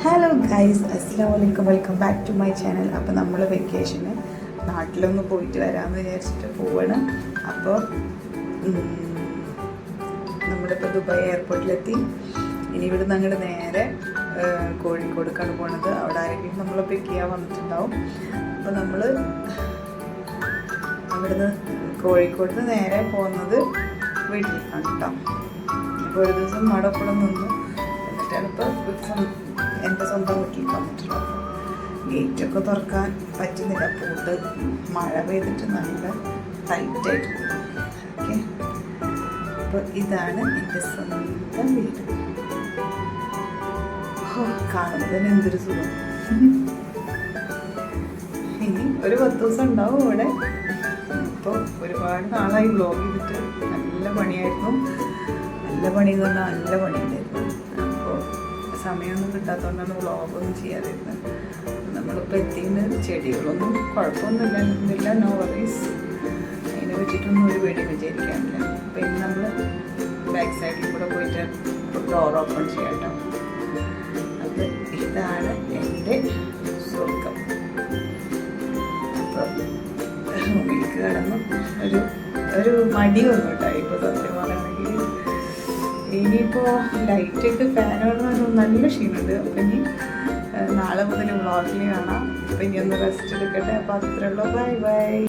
Hello guys, അസ്സലാമു അലൈക്കും. Welcome back to my channel. അപ്പോൾ നമ്മൾ വെക്കേഷന് നാട്ടിലൊന്ന് പോയിട്ട് വരാമെന്ന് വിചാരിച്ചിട്ട് പോവാണ്. അപ്പോൾ നമ്മളിപ്പോൾ ദുബായ് എയർപോർട്ടിലെത്തി. ഇനി ഇവിടുന്ന് അങ്ങോട്ട് നേരെ കോഴിക്കോടേക്കാണ് പോണത്. അവിടെ ആരെങ്കിലും നമ്മളെ പിക്ക് ചെയ്യാൻ വന്നിട്ടുണ്ടാവും. അപ്പോൾ നമ്മൾ അവിടുന്ന് കോഴിക്കോട് നേരെ പോകുന്നത് വീട്ടിലേക്കാണ് കേട്ടോ. ഇപ്പോൾ ഒരു ദിവസം മടപ്പുറം നിന്നു, എന്നിട്ടാണ് ഇപ്പോൾ എൻ്റെ സ്വന്തം വീട്ടിലേക്ക് വന്നിട്ടുള്ളത്. ഗേറ്റൊക്കെ തുറക്കാൻ പറ്റുന്നില്ല, പൂട്ട് മഴ പെയ്തിട്ട് നല്ല ടൈറ്റായിട്ട്. ഓക്കെ, അപ്പോൾ ഇതാണ് എൻ്റെ സ്വന്തം വീട്. കാണുമ്പോൾ തന്നെ എന്തൊരു സുഖം. ഇനി ഒരു 10 ദിവസം ഉണ്ടാവും ഇവിടെ. ഇപ്പോൾ ഒരുപാട് നാളായി വ്ലോഗ് ചെയ്തിട്ട്. നല്ല പണിയായിരുന്നു. നല്ല പണി എന്ന് പറഞ്ഞാൽ നല്ല പണിയുണ്ടായിരുന്നു. അപ്പോൾ സമയമൊന്നും കിട്ടാത്തതുകൊണ്ടാണ് വ്ലോഗൊന്നും ചെയ്യാതിരുന്നത്. നമ്മളിപ്പോൾ എത്തിയത് ചെടികളൊന്നും കുഴപ്പമൊന്നുമില്ല, നോ വറീസ്. അതിനെ വെച്ചിട്ടൊന്നും ഒരു പേടി വിചാരിക്കാനില്ല. അപ്പോൾ ഇനി നമ്മൾ ബാക്ക് സൈഡിൽ കൂടെ പോയിട്ട് ഡോർ ഓപ്പൺ ചെയ്യാം കേട്ടോ. അപ്പോൾ ഇതാണ് എൻ്റെ സ്വർഗം. അപ്പോൾ റൂമിലേക്ക് കിടന്നു ഒരു മടി വന്നു കേട്ടോ. ഇപ്പോൾ സത്യം പറയുകയാണെങ്കിൽ ഇനിയിപ്പോൾ ലൈറ്റൊക്കെ ഫാനുകളൊന്നും നല്ല ക്ഷീണമുണ്ട്. അപ്പം ഇനി നാളെ മുതൽ വ്ളോഗിൽ കാണാം. അപ്പം ഇനി ഒന്ന് റെസ്റ്റ് എടുക്കട്ടെ. അപ്പോൾ അത്രയുള്ളൂ. Bye bye.